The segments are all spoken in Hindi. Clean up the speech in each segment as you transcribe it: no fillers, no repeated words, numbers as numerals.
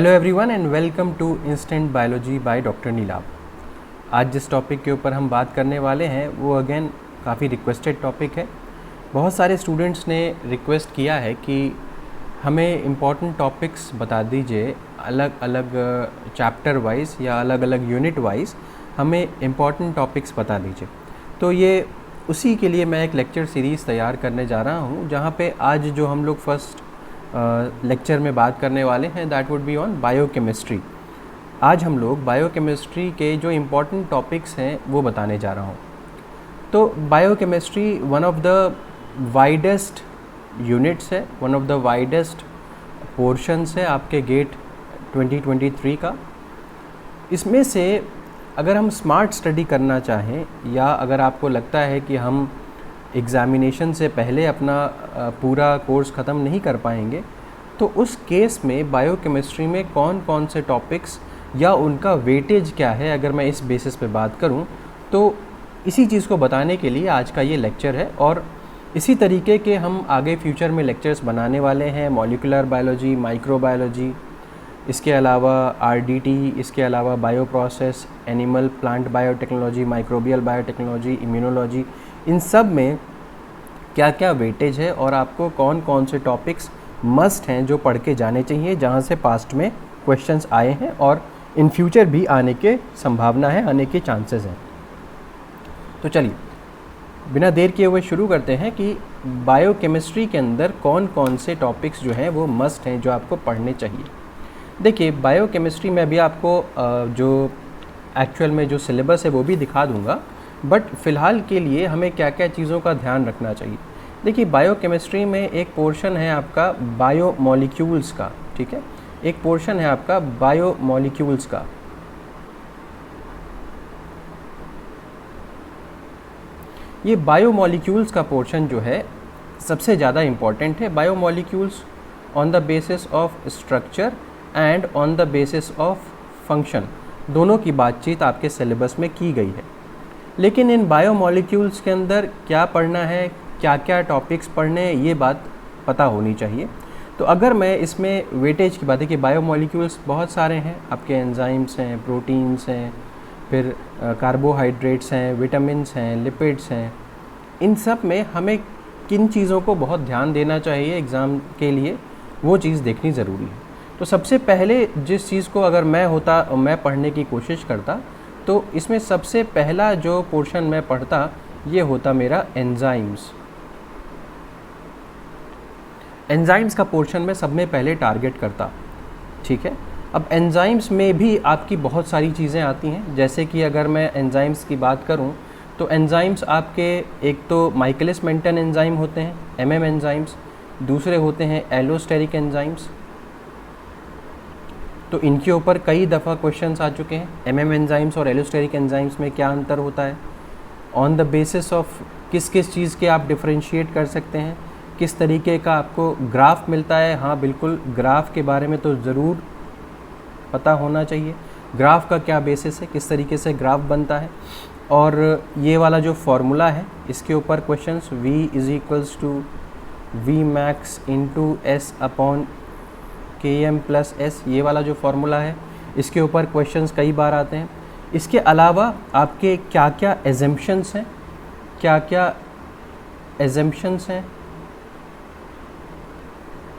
Hello everyone and welcome to instant biology by doctor Neelabh. आज जिस टॉपिक के ऊपर हम बात करने वाले हैं वो अगेन काफ़ी रिक्वेस्टेड टॉपिक है। बहुत सारे स्टूडेंट्स ने रिक्वेस्ट किया है कि हमें इम्पॉर्टेंट टॉपिक्स बता दीजिए, अलग अलग चैप्टर वाइज या अलग अलग यूनिट वाइज हमें इम्पॉर्टेंट टॉपिक्स बता दीजिए। तो ये उसी के लिए मैं एक लेक्चर सीरीज़ तैयार करने जा रहा हूँ, जहाँ पे आज जो हम लोग फर्स्ट लेक्चर में बात करने वाले हैं that would be on biochemistry. आज हम लोग बायोकेमिस्ट्री के जो इम्पॉर्टेंट टॉपिक्स हैं वो बताने जा रहा हूँ। तो biochemistry one of the widest units है, one of the widest portions है आपके गेट 2023 का। इसमें से अगर हम स्मार्ट स्टडी करना चाहें या अगर आपको लगता है कि हम एग्ज़ामिनेशन से पहले अपना पूरा कोर्स ख़त्म नहीं कर पाएंगे, तो उस केस में बायोकेमिस्ट्री में कौन कौन से टॉपिक्स या उनका वेटेज क्या है, अगर मैं इस बेसिस पे बात करूं, तो इसी चीज़ को बताने के लिए आज का ये लेक्चर है। और इसी तरीके के हम आगे फ्यूचर में लेक्चर्स बनाने वाले हैं, मॉलिक्यूलर बायोलॉजी, माइक्रोबायोलॉजी, इसके अलावा आरडीटी, इसके अलावा bio process, animal plant biotechnology, microbial biotechnology, immunology, इन सब में क्या क्या वेटेज है और आपको कौन कौन से टॉपिक्स मस्ट हैं जो पढ़ के जाने चाहिए, जहाँ से पास्ट में क्वेश्चंस आए हैं और इन फ्यूचर भी आने के संभावना है, आने के चांसेस हैं। तो चलिए बिना देर किए हुए शुरू करते हैं कि बायोकेमिस्ट्री के अंदर कौन कौन से टॉपिक्स जो हैं वो मस्ट हैं, जो आपको पढ़ने चाहिए। देखिए, बायोकेमिस्ट्री में अभी आपको जो एक्चुअल में जो सिलेबस है वो भी दिखा दूंगा, बट फ़िलहाल के लिए हमें क्या क्या चीज़ों का ध्यान रखना चाहिए। देखिए, बायोकेमिस्ट्री में एक पोर्शन है आपका बायोमॉलिक्यूल्स का, ठीक है, एक पोर्शन है आपका बायोमॉलिक्यूल्स का। ये बायोमॉलिक्यूल्स का पोर्शन जो है सबसे ज़्यादा इम्पॉर्टेंट है। Biomolecules on the basis of structure and on the basis of function, दोनों की बातचीत आपके सिलेबस में की गई है। लेकिन इन बायोमॉलिक्यूल्स के अंदर क्या पढ़ना है, क्या क्या टॉपिक्स पढ़ने हैं, ये बात पता होनी चाहिए। तो अगर मैं इसमें वेटेज की बात है कि बायोमॉलिक्यूल्स बहुत सारे हैं, आपके एंजाइम्स हैं, प्रोटीन्स हैं, फिर कार्बोहाइड्रेट्स हैं, विटामिन्स हैं, लिपिड्स हैं, इन सब में हमें किन चीज़ों को बहुत ध्यान देना चाहिए एग्ज़ाम के लिए, वो चीज़ देखनी ज़रूरी है। तो सबसे पहले जिस चीज़ को अगर मैं पढ़ने की कोशिश करता, तो इसमें सबसे पहला जो पोर्शन मैं पढ़ता ये होता मेरा एंजाइम्स। एंजाइम्स का पोर्शन मैं सब में पहले टारगेट करता, ठीक है। अब एंजाइम्स में भी आपकी बहुत सारी चीज़ें आती हैं, जैसे कि अगर मैं एंजाइम्स की बात करूं, तो एंजाइम्स आपके एक तो माइकलिस मेंटन एंजाइम होते हैं, एमएम एंजाइम्स, दूसरे होते हैं एलोस्टेरिक एंजाइम्स। तो इनके ऊपर कई दफ़ा क्वेश्चंस आ चुके हैं, एमएम एंजाइम्स और एलोस्टेरिक एंजाइम्स में क्या अंतर होता है, ऑन द बेसिस ऑफ किस किस चीज़ के आप डिफरेंशिएट कर सकते हैं, किस तरीके का आपको ग्राफ मिलता है। हाँ बिल्कुल, ग्राफ के बारे में तो ज़रूर पता होना चाहिए, ग्राफ का क्या बेसिस है, किस तरीके से ग्राफ बनता है। और ये वाला जो फॉर्मूला है, इसके ऊपर questions v = v max × s upon Km+s, ये वाला जो फॉर्मूला है, इसके ऊपर क्वेश्चंस कई बार आते हैं। इसके अलावा आपके क्या क्या एजम्पशंस हैं, क्या क्या एजम्पशंस हैं,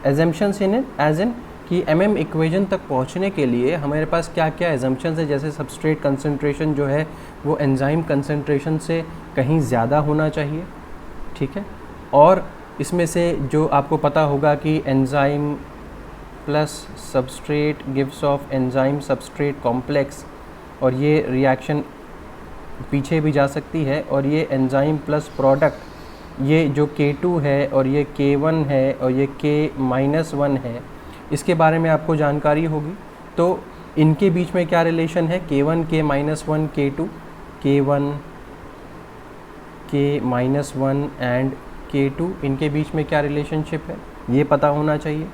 एजम्पशंस इन एज इन कि एमएम इक्वेशन तक पहुंचने के लिए हमारे पास क्या क्या एजम्पशंस है, जैसे सबस्ट्रेट कंसंट्रेशन जो है वो एंजाइम कंसंट्रेशन से कहीं ज़्यादा होना चाहिए, ठीक है। और इसमें से जो आपको पता होगा कि enzyme plus substrate gives off enzyme substrate complex, और ये रिएक्शन पीछे भी जा सकती है। और ये एंजाइम प्लस प्रोडक्ट, ये जो K2 है और ये K1 है और ये K-1 है, इसके बारे में आपको जानकारी होगी। तो इनके बीच में क्या रिलेशन है, K1 K-1 K2, K1 K-1 and K2, इनके बीच में क्या रिलेशनशिप है, ये पता होना चाहिए।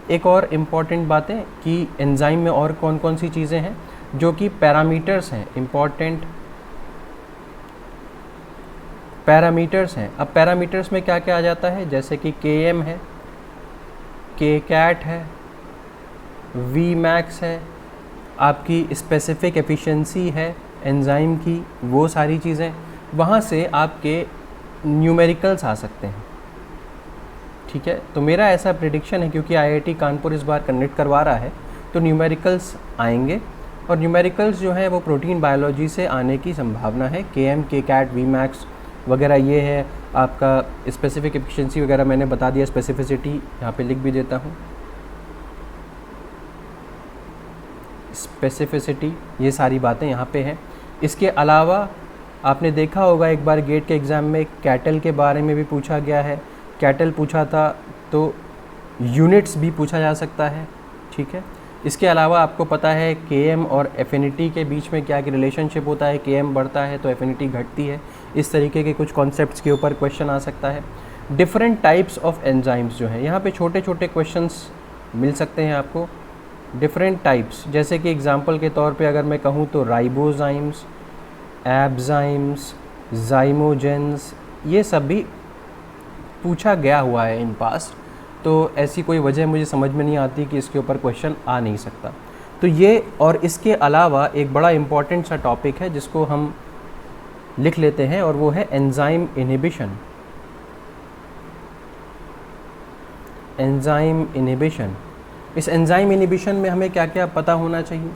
एक और इम्पॉर्टेंट बात है कि एंजाइम में और कौन कौन सी चीज़ें हैं जो कि पैरामीटर्स हैं, इम्पॉर्टेंट पैरामीटर्स हैं। अब पैरामीटर्स में क्या क्या आ जाता है, जैसे कि Km है, Kcat है, वी मैक्स है, आपकी स्पेसिफिक एफिशिएंसी है एंजाइम की, वो सारी चीज़ें, वहाँ से आपके न्यूमेरिकल्स आ सकते हैं। ठीक है, तो मेरा ऐसा प्रेडिक्शन है, क्योंकि आईआईटी कानपुर इस बार कंडक्ट करवा रहा है, तो न्यूमेरिकल्स आएंगे, और न्यूमेरिकल्स जो हैं वो प्रोटीन बायोलॉजी से आने की संभावना है। KM, KCAT, Vmax वगैरह ये है आपका स्पेसिफिक एफिशिएंसी वगैरह मैंने बता दिया, स्पेसिफिसिटी यहाँ पे लिख भी देता हूँ, स्पेसिफिसिटी, ये सारी बातें यहाँ पे हैं। इसके अलावा आपने देखा होगा एक बार गेट के एग्ज़ाम में कैटल के बारे में भी पूछा गया है, कैटल पूछा था तो यूनिट्स भी पूछा जा सकता है। ठीक है, इसके अलावा आपको पता है KM और एफिनिटी के बीच में क्या रिलेशनशिप होता है, KM बढ़ता है तो एफिनिटी घटती है, इस तरीके के कुछ कॉन्सेप्ट्स के ऊपर क्वेश्चन आ सकता है। डिफरेंट टाइप्स ऑफ एंजाइम्स जो हैं, यहाँ पे छोटे छोटे क्वेश्चंस मिल सकते हैं आपको। डिफरेंट टाइप्स, जैसे कि एग्जांपल के तौर पे अगर मैं कहूँ तो राइबोजाइम्स, एब्जाइम्स, जाइमोजेंस, ये सब भी पूछा गया हुआ है इन पास्ट, तो ऐसी कोई वजह मुझे समझ में नहीं आती कि इसके ऊपर क्वेश्चन आ नहीं सकता। तो ये, और इसके अलावा एक बड़ा इम्पॉर्टेंट सा टॉपिक है जिसको हम लिख लेते हैं, और वो है एंजाइम इनहिबिशन। एंजाइम इनहिबिशन, इस एंजाइम इनहिबिशन में हमें क्या क्या पता होना चाहिए?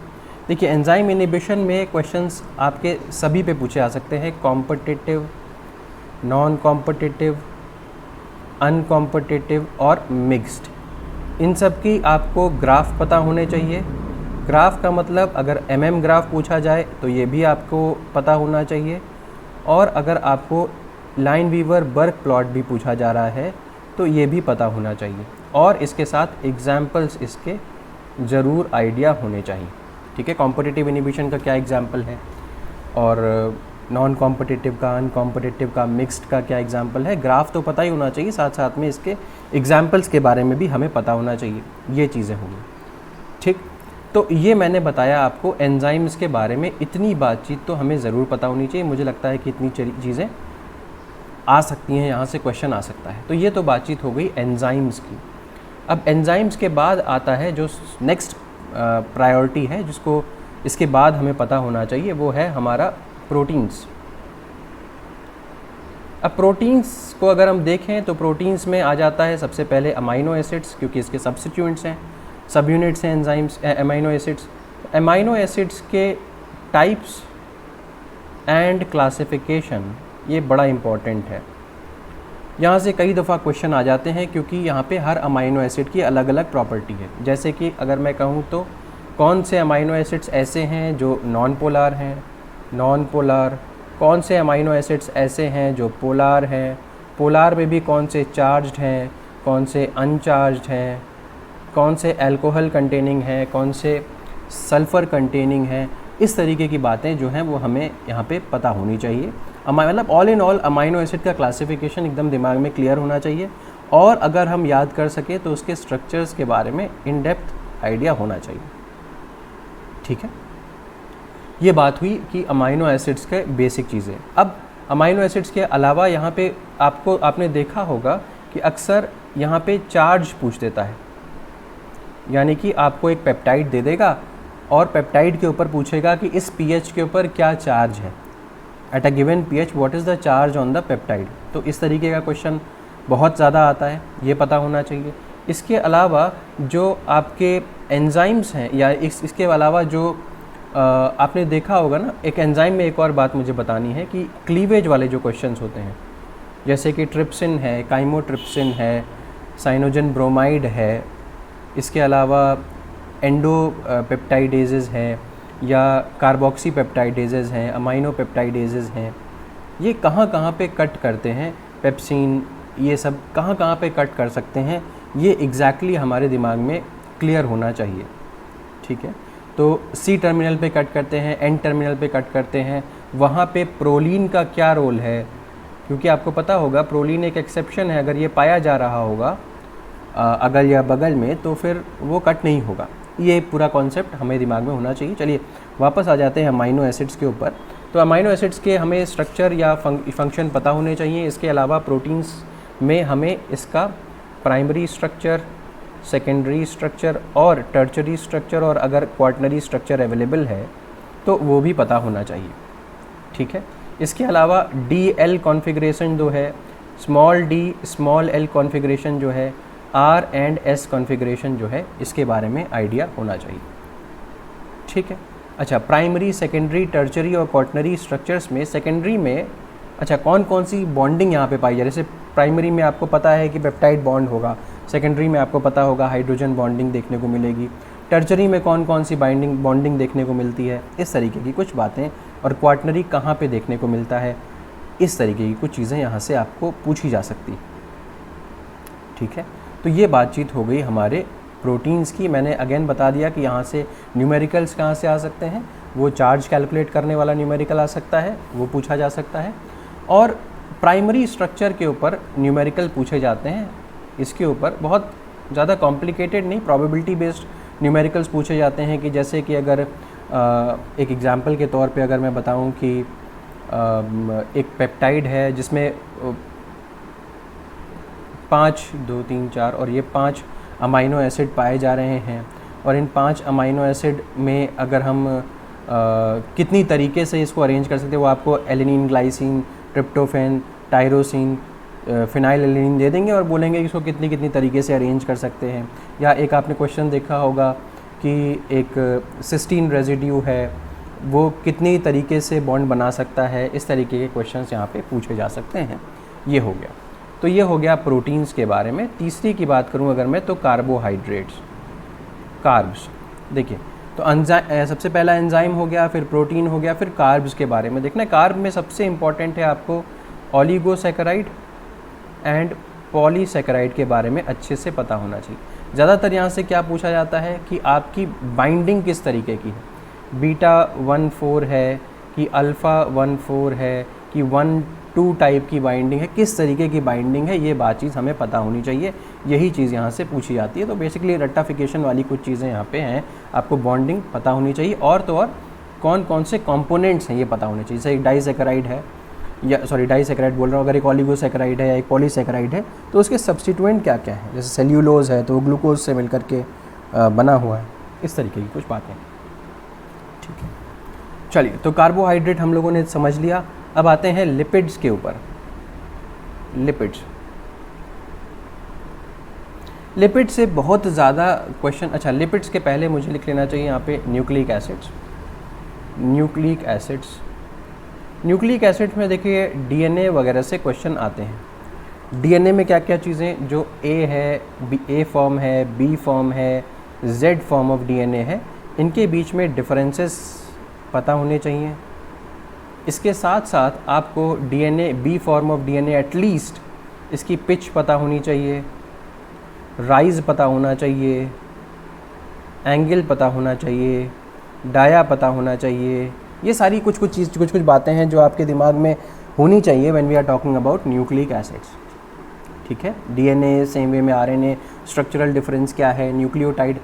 देखिए, एंजाइम इनहिबिशन में क्वेश्चंस आपके सभी पे पूछे आ सकते हैं, कॉम्पिटिटिव, नॉन कॉम्पिटिटिव, अनकॉम्पिटिटिव और मिक्स्ड। इन सब की आपको ग्राफ पता होने चाहिए। ग्राफ का मतलब अगर ग्राफ पूछा जाए तो ये भी आपको पता होना चाहिए, और अगर आपको लाइनवीवर बर्क प्लॉट भी पूछा जा रहा है तो ये भी पता होना चाहिए, और इसके साथ एग्जाम्पल्स इसके ज़रूर आइडिया होने चाहिए। ठीक है, कॉम्पिटिटिव इनहिबिशन का क्या एग्जाम्पल है, और नॉन कॉम्पिटिटिव का, अनकॉम्पिटिटिव का, मिक्स्ड का क्या एग्जाम्पल है। ग्राफ तो पता ही होना चाहिए, साथ साथ में इसके एग्जाम्पल्स के बारे में भी हमें पता होना चाहिए, ये चीज़ें होंगी। ठीक, तो ये मैंने बताया आपको एंजाइम्स के बारे में। इतनी बातचीत तो हमें ज़रूर पता होनी चाहिए, मुझे लगता है कि इतनी चीज़ें आ सकती हैं, यहाँ से क्वेश्चन आ सकता है। तो ये तो बातचीत हो गई एंजाइम्स की। अब एंजाइम्स के बाद आता है जो नेक्स्ट प्रायोरिटी है, जिसको इसके बाद हमें पता होना चाहिए, वो है हमारा प्रोटीन्स। अब प्रोटीन्स को अगर हम देखें तो प्रोटीन्स में आ जाता है सबसे पहले अमाइनो एसिड्स, क्योंकि इसके सब्स्टिट्यूएंट्स हैं, सब यूनिट्स हैं enzymes, amino acids. Amino acids के टाइप्स एंड क्लासिफिकेशन, ये बड़ा इम्पॉर्टेंट है। यहाँ से कई दफ़ा क्वेश्चन आ जाते हैं, क्योंकि यहाँ पे हर अमाइनो एसिड की अलग अलग प्रॉपर्टी है। जैसे कि अगर मैं कहूँ तो कौन से अमाइनो एसिड्स ऐसे हैं जो नॉन पोलार हैं, नॉन पोलार, कौन से अमाइनो एसिड्स ऐसे हैं जो पोलार हैं, पोलार में भी कौन से चार्ज्ड हैं, कौन से अनचार्ज्ड हैं, कौन से अल्कोहल कंटेनिंग हैं, कौन से सल्फ़र कंटेनिंग हैं। इस तरीके की बातें जो हैं वो हमें यहाँ पे पता होनी चाहिए। मतलब all in all amino acid का क्लासिफिकेशन एकदम दिमाग में क्लियर होना चाहिए, और अगर हम याद कर सकें तो उसके स्ट्रक्चर्स के बारे में इन डेप्थ आइडिया होना चाहिए। ठीक है, ये बात हुई कि अमाइनो एसिड्स के बेसिक चीज़ें। अब अमाइनो एसिड्स के अलावा यहाँ पे आपने देखा होगा कि अक्सर यहाँ पे चार्ज पूछ देता है, यानी कि आपको एक पेप्टाइड दे देगा और पेप्टाइड के ऊपर पूछेगा कि इस pH के ऊपर क्या चार्ज है, at a given pH what is the charge on the peptide. तो इस तरीके का क्वेश्चन बहुत ज़्यादा आता है, ये पता होना चाहिए। इसके अलावा जो आपके एंजाइम्स हैं, या इसके अलावा जो आपने देखा होगा ना, एक एंजाइम में एक और बात मुझे बतानी है कि क्लीवेज वाले जो क्वेश्चंस होते हैं, जैसे कि ट्रिप्सिन है, काइमोट्रिप्सिन है, साइनोजन ब्रोमाइड है, इसके अलावा एंडो पेप्टाइडेजेस हैं, या कार्बोक्सी पेप्टाइडेजेस हैं, अमाइनो पेप्टाइडेजेस हैं, ये कहाँ पे कट करते हैं, पेप्सिन, ये सब कहाँ पे कट कर सकते हैं, ये एग्जैक्टली हमारे दिमाग में क्लियर होना चाहिए। ठीक है, तो C टर्मिनल पे कट करते हैं, N टर्मिनल पे कट करते हैं, वहाँ पे प्रोलीन का क्या रोल है, क्योंकि आपको पता होगा प्रोलीन एक एक्सेप्शन है, अगर ये पाया जा रहा होगा अगल या बगल में तो फिर वो कट नहीं होगा। ये पूरा कॉन्सेप्ट हमें दिमाग में होना चाहिए। चलिए वापस आ जाते हैं अमाइनो एसिड्स के ऊपर। तो अमाइनो एसिड्स के हमें स्ट्रक्चर या फंक्शन पता होने चाहिए। इसके अलावा प्रोटीन्स में हमें इसका प्राइमरी स्ट्रक्चर, सेकेंडरी स्ट्रक्चर और टर्चरी स्ट्रक्चर, और अगर क्वाटरनरी स्ट्रक्चर अवेलेबल है तो वो भी पता होना चाहिए। ठीक है, इसके अलावा DL कॉन्फ़िगरेशन जो है, small d small l configuration जो है, R एंड S कॉन्फ़िगरेशन जो है, इसके बारे में आइडिया होना चाहिए। ठीक है, अच्छा, प्राइमरी, सेकेंडरी, टर्चरी और क्वाटरनरी स्ट्रक्चर्स में, सेकेंडरी में अच्छा कौन कौन सी बॉन्डिंग यहाँ पे पाई जाए। जैसे प्राइमरी में आपको पता है कि पेप्टाइड बॉन्ड होगा, सेकेंडरी में आपको पता होगा हाइड्रोजन बॉन्डिंग देखने को मिलेगी, टर्चरी में कौन कौन सी बॉन्डिंग देखने को मिलती है, इस तरीके की कुछ बातें, और क्वाटरनरी कहाँ पे देखने को मिलता है, इस तरीके की कुछ चीज़ें यहाँ से आपको पूछी जा सकती। ठीक है, तो ये बातचीत हो गई हमारे प्रोटीन्स की। मैंने अगेन बता दिया कि यहाँ से न्यूमेरिकल्स कहाँ से आ सकते हैं, वो चार्ज कैलकुलेट करने वाला न्यूमेरिकल आ सकता है, वो पूछा जा सकता है, और प्राइमरी स्ट्रक्चर के ऊपर न्यूमेरिकल पूछे जाते हैं। इसके ऊपर बहुत ज़्यादा कॉम्प्लिकेटेड नहीं, प्रोबेबिलिटी बेस्ड न्यूमेरिकल्स पूछे जाते हैं कि जैसे कि अगर एक एग्जांपल के तौर पे अगर मैं बताऊं कि एक पेप्टाइड है जिसमें 5, 2, 3, 4 और ये 5 अमाइनो एसिड पाए जा रहे हैं, और इन 5 अमाइनो एसिड में अगर हम कितनी तरीके से इसको अरेंज कर सकते हैं, वो आपको alanine, glycine, tryptophan, tyrosine, phenylalanine दे देंगे और बोलेंगे कि इसको कितनी कितनी तरीके से अरेंज कर सकते हैं। या एक आपने क्वेश्चन देखा होगा कि एक सिस्टीन रेजिड्यू है, वो कितनी तरीके से बॉन्ड बना सकता है, इस तरीके के क्वेश्चंस यहाँ पे पूछे जा सकते हैं। ये हो गया, तो ये हो गया प्रोटीन्स के बारे में। तीसरी की बात करूँ अगर मैं, तो कार्बोहाइड्रेट्स, कार्ब्स। देखिए, तो सबसे पहला एंजाइम हो गया, फिर प्रोटीन हो गया, फिर कार्ब्स के बारे में देखना है। कार्ब में सबसे इम्पॉर्टेंट है आपको ऑलिगोसैकेराइड एंड पॉलीसैकेराइड के बारे में अच्छे से पता होना चाहिए। ज़्यादातर यहाँ से क्या पूछा जाता है कि आपकी बाइंडिंग किस तरीके की है, बीटा 1,4 है कि अल्फ़ा 1,4 है कि 1,2 टाइप की बाइंडिंग है, किस तरीके की बाइंडिंग है, ये बातचीत हमें पता होनी चाहिए। यही चीज़ यहाँ से पूछी जाती है। तो बेसिकली रट्टाफिकेशन वाली कुछ चीज़ें यहाँ पे हैं, आपको बॉन्डिंग पता होनी चाहिए, और तो और कौन कौन से कंपोनेंट्स हैं ये पता होने चाहिए। जैसे एक डाइसैकेराइड है, या सॉरी डाइसैकेराइड बोल रहा हूँ, अगर एक ऑलिगोसैकेराइड है या एक पॉलीसैकेराइड है तो उसके सब्स्टिट्यूएंट क्या क्या है। जैसे सेल्यूलोज है तो वो ग्लूकोज से मिलकर के बना हुआ है, इस तरीके की कुछ बातें। ठीक है, चलिए, तो कार्बोहाइड्रेट हम लोगों ने समझ लिया। अब आते हैं लिपिड्स के ऊपर। लिपिड से बहुत ज़्यादा क्वेश्चन, अच्छा लिपिड्स के पहले मुझे लिख लेना चाहिए यहाँ पे न्यूक्लिक एसिड्स में देखिए डीएनए वगैरह से क्वेश्चन आते हैं। डीएनए में क्या क्या चीज़ें, जो ए है, ए फॉर्म है, बी फॉर्म है, जेड फॉर्म ऑफ डीएनए है, इनके बीच में डिफरेंसेस पता होने चाहिए। इसके साथ साथ आपको DNA, B form of DNA at least इसकी पिच पता होनी चाहिए, राइज पता होना चाहिए, एंगल पता होना चाहिए, डाया पता होना चाहिए। ये सारी कुछ बातें हैं जो आपके दिमाग में होनी चाहिए when we are talking about nucleic acids. ठीक है, डीएनए सेम वे में आरएनए, स्ट्रक्चरल डिफरेंस क्या है, न्यूक्लियोटाइड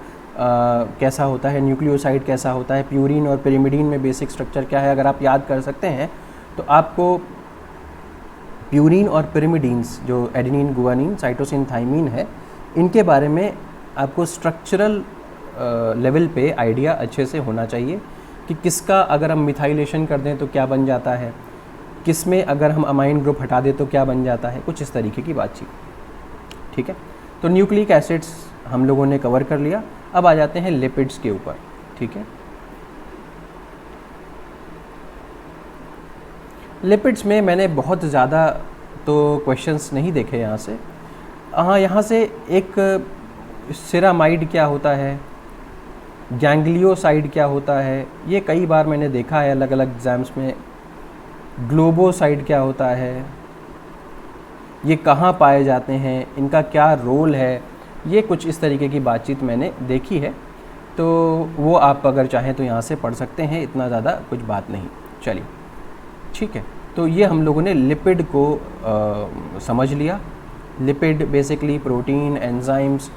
कैसा होता है, न्यूक्लियोसाइड कैसा होता है, प्यूरिन और पिरिमिडीन में बेसिक स्ट्रक्चर क्या है, अगर आप याद कर सकते हैं तो आपको प्यूरिन और पिरिमिडीन्स, जो एडेनिन, गुआनिन, साइटोसिन, थाइमिन है, इनके बारे में आपको स्ट्रक्चरल लेवल पे आइडिया अच्छे से होना चाहिए कि किसका अगर हम मिथाइलेशन कर दें तो क्या बन जाता है, किस में अगर हम अमाइन ग्रुप हटा दें तो क्या बन जाता है, कुछ इस तरीके की बातचीत। ठीक है, तो न्यूक्लिक एसिड्स हम लोगों ने कवर कर लिया। अब आ जाते हैं लिपिड्स के ऊपर। ठीक है, लिपिड्स में मैंने बहुत ज़्यादा तो क्वेश्चंस नहीं देखे यहाँ से। हाँ, यहाँ से एक सिरामाइड क्या होता है, गैंग्लियोसाइड क्या होता है, ये कई बार मैंने देखा है अलग अलग एग्ज़ाम्स में। ग्लोबोसाइड क्या होता है, ये कहाँ पाए जाते हैं, इनका क्या रोल है, ये कुछ इस तरीके की बातचीत मैंने देखी है। तो वो आप अगर चाहें तो यहाँ से पढ़ सकते हैं, इतना ज़्यादा कुछ बात नहीं। चलिए, ठीक है, तो ये हम लोगों ने लिपिड को समझ लिया। Lipid basically protein, enzymes,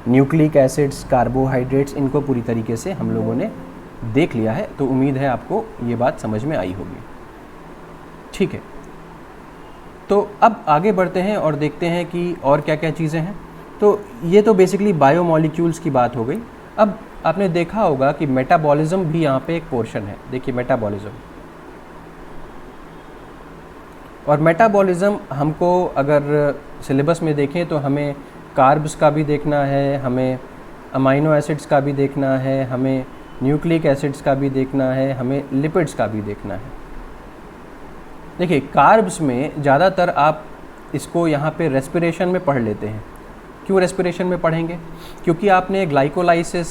nucleic acids, carbohydrates, इनको पूरी तरीके से हम लोगों ने देख लिया है। तो उम्मीद है आपको ये बात समझ में आई होगी। ठीक है, तो अब आगे बढ़ते हैं और देखते हैं कि और क्या क्या चीज़ें हैं। तो ये तो बेसिकली बायोमॉलिक्यूल्स की बात हो गई। अब आपने देखा होगा कि मेटाबॉलिज्म भी यहाँ पे एक पोर्शन है। देखिए मेटाबॉलिज्म, और मेटाबॉलिज्म हमको अगर सिलेबस में देखें तो हमें कार्ब्स का भी देखना है, हमें अमाइनो एसिड्स का भी देखना है, हमें न्यूक्लिक एसिड्स का भी देखना है, हमें लिपिड्स का भी देखना है। देखिए कार्ब्स में ज़्यादातर आप इसको यहाँ पे रेस्पिरेशन में पढ़ लेते हैं। क्यों रेस्पिरेशन में पढ़ेंगे? क्योंकि आपने ग्लाइकोलाइसिस,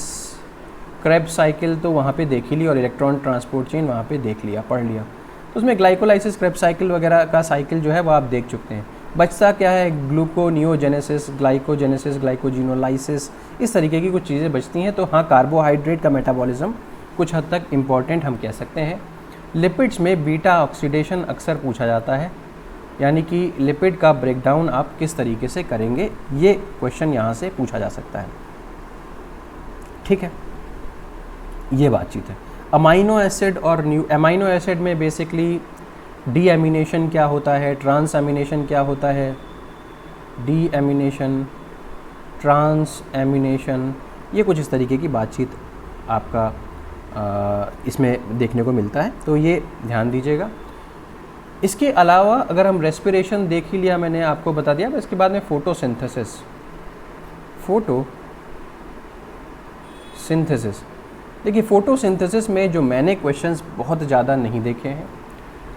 क्रेब्स साइकिल तो वहाँ पे देख ही ली और इलेक्ट्रॉन ट्रांसपोर्ट चेन वहाँ पे देख लिया, पढ़ लिया। तो उसमें ग्लाइकोलाइसिस, क्रेब्स साइकिल वगैरह का साइकिल जो है वो आप देख चुके हैं। बचता क्या है? ग्लूकोनियोजेनेसिस, ग्लाइकोजेनेसिस, ग्लाइकोजिनोलाइसिस, इस तरीके की कुछ चीज़ें बचती हैं। तो हाँ, कार्बोहाइड्रेट का मेटाबॉलिज्म कुछ हद तक इम्पॉर्टेंट हम कह सकते हैं। लिपिड्स में बीटा ऑक्सीडेशन अक्सर पूछा जाता है, यानी कि लिपिड का ब्रेकडाउन आप किस तरीके से करेंगे, ये क्वेश्चन यहाँ से पूछा जा सकता है। ठीक है, ये बातचीत है। अमाइनो एसिड और अमाइनो एसिड में बेसिकली डी एमिनेशन क्या होता है, ट्रांस एमिनेशन क्या होता है, डी एमिनेशन, ट्रांस एमिनेशन, ये कुछ इस तरीके की बातचीत आपका इसमें देखने को मिलता है, तो ये ध्यान दीजिएगा। इसके अलावा अगर हम रेस्पिरेशन देख ही लिया, मैंने आपको बता दिया, इसके बाद में फोटोसिंथेसिस, फोटोसिंथेसिस। देखिए फोटोसिंथेसिस में जो मैंने क्वेश्चंस बहुत ज़्यादा नहीं देखे हैं,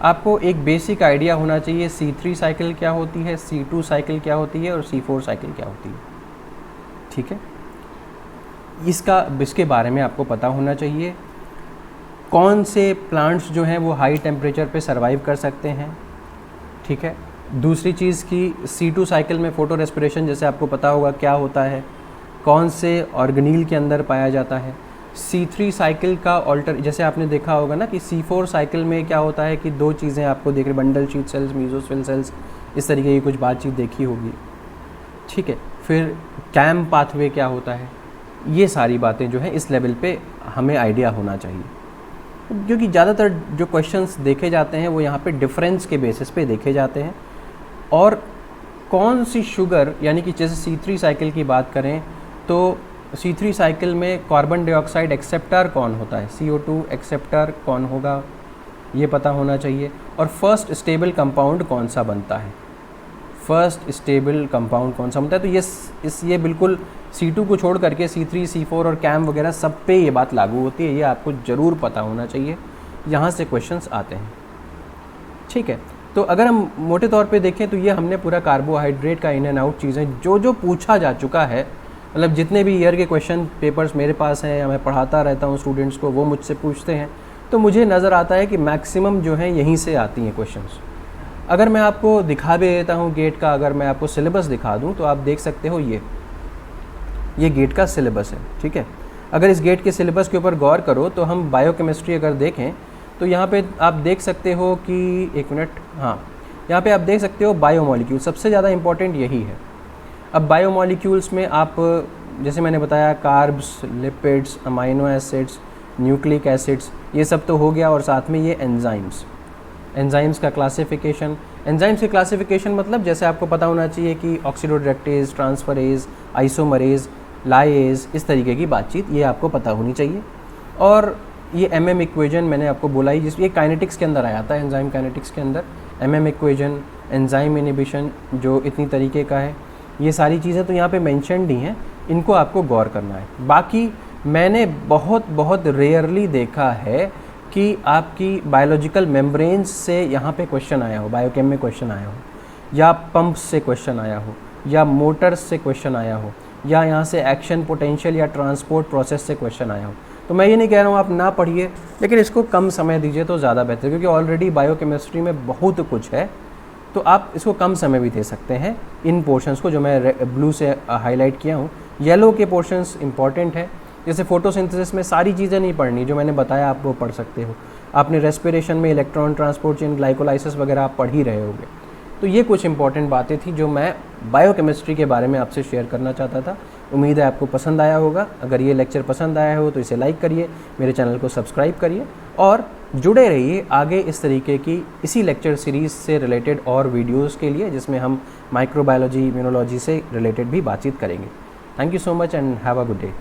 आपको एक बेसिक आइडिया होना चाहिए C3 साइकिल क्या होती है, C2 साइकिल क्या होती है और C4 साइकिल क्या होती है। ठीक है, इसके बारे में आपको पता होना चाहिए। कौन से प्लांट्स जो हैं वो हाई टेम्परेचर पे सरवाइव कर सकते हैं। ठीक है, दूसरी चीज़ की C2 साइकिल में फोटो रेस्पिरेशन जैसे आपको पता होगा क्या होता है, कौन से ऑर्गेनील के अंदर पाया जाता है। C3 साइकिल का जैसे आपने देखा होगा ना कि C4 साइकिल में क्या होता है कि दो चीज़ें आपको देख रहे, bundle sheath cells, mesophyll cells, इस तरीके की कुछ बातचीत देखी होगी। ठीक है, फिर कैम पाथवे क्या होता है, ये सारी बातें जो है इस लेवल पे हमें आइडिया होना चाहिए, क्योंकि ज़्यादातर जो क्वेश्चंस देखे जाते हैं वो यहाँ पे डिफरेंस के बेसिस पे देखे जाते हैं। और कौन सी शुगर, यानी कि जैसे C3 साइकिल की बात करें तो C3 साइकिल में कार्बन डाइऑक्साइड एक्सेप्टर कौन होता है, CO2 एक्सेप्टर कौन होगा, ये पता होना चाहिए। और फर्स्ट स्टेबल कंपाउंड कौन सा बनता है, फर्स्ट स्टेबल कंपाउंड कौन सा बनता है। तो ये बिल्कुल C2 को छोड़ करके C3, C4 और कैम वगैरह सब पे ये बात लागू होती है, ये आपको ज़रूर पता होना चाहिए, यहाँ से क्वेश्चंस आते हैं। ठीक है, तो अगर हम मोटे तौर पे देखें तो ये हमने पूरा कार्बोहाइड्रेट का इन एंड आउट चीज़ें जो पूछा जा चुका है, मतलब जितने भी ईयर के क्वेश्चन पेपर्स मेरे पास हैं या मैं पढ़ाता रहता हूँ स्टूडेंट्स को, वो मुझसे पूछते हैं, तो मुझे नज़र आता है कि मैक्सिमम जो है यहीं से आती हैं क्वेश्चंस। अगर मैं आपको दिखा भी देता हूँ गेट का, अगर मैं आपको सिलेबस दिखा दूँ तो आप देख सकते हो ये गेट का सिलेबस है। ठीक है, अगर इस गेट के सिलेबस के ऊपर गौर करो तो हम बायोकेमिस्ट्री अगर देखें तो यहाँ पे आप देख सकते हो कि, एक मिनट, हाँ, यहाँ पे आप देख सकते हो बायोमॉलिक्यूल सबसे ज़्यादा इम्पॉर्टेंट यही है। अब बायोमॉलिक्यूल्स में आप जैसे मैंने बताया carbs, lipids, amino acids, nucleic acids, ये सब तो हो गया, और साथ में ये एंजाइम्स का क्लासिफिकेशन। एंजाइम्स की क्लासिफिकेशन मतलब जैसे आपको पता होना चाहिए कि ऑक्सीडोडाइरेक्टेज, ट्रांसफरेज, आइसोमरेज, लाएज, इस तरीके की बातचीत ये आपको पता होनी चाहिए। और ये MM इक्वेजन मैंने आपको बोला ही, जिस ये काइनेटिक्स के अंदर आया था, एंजाइम काइनेटिक्स के अंदर MM इक्वेजन, एंजाइम इनिबिशन जो इतनी तरीके का है, ये सारी चीज़ें तो यहाँ पे मेंशन्ड ही हैं, इनको आपको गौर करना है। बाकी मैंने बहुत रेयरली देखा है कि आपकी बायोलॉजिकल मेम्ब्रेन्स से यहाँ पे क्वेश्चन आया हो, बायोकेम में क्वेश्चन आया हो, या पंप्स से क्वेश्चन आया हो, या मोटर्स से क्वेश्चन आया हो, या यहाँ से एक्शन पोटेंशियल या ट्रांसपोर्ट प्रोसेस से क्वेश्चन आया हो। तो मैं ये नहीं कह रहा हूँ आप ना पढ़िए, लेकिन इसको कम समय दीजिए तो ज़्यादा बेहतर, क्योंकि ऑलरेडी बायोकेमिस्ट्री में बहुत कुछ है, तो आप इसको कम समय भी दे सकते हैं इन पोर्शंस को जो मैं ब्लू से हाईलाइट किया हूँ। येलो के पोर्शंस इंपॉर्टेंट है, जैसे फोटोसिंथेसिस में सारी चीज़ें नहीं पढ़नी, जो मैंने बताया आप वो पढ़ सकते हो। आपने रेस्पिरेशन में इलेक्ट्रॉन ट्रांसपोर्ट चेन, ग्लाइकोलाइसिस वगैरह आप पढ़ ही रहे होंगे। तो ये कुछ इंपॉर्टेंट बातें थी जो मैं बायोकेमिस्ट्री के बारे में आपसे शेयर करना चाहता था। उम्मीद है आपको पसंद आया होगा। अगर ये लेक्चर पसंद आया हो तो इसे लाइक करिए, मेरे चैनल को सब्सक्राइब करिए, और जुड़े रहिए आगे इस तरीके की इसी लेक्चर सीरीज़ से रिलेटेड और वीडियोज़ के लिए, जिसमें हम माइक्रोबायोलॉजी, इम्यूनोलॉजी से रिलेटेड भी बातचीत करेंगे। Thank you so much and have a good day.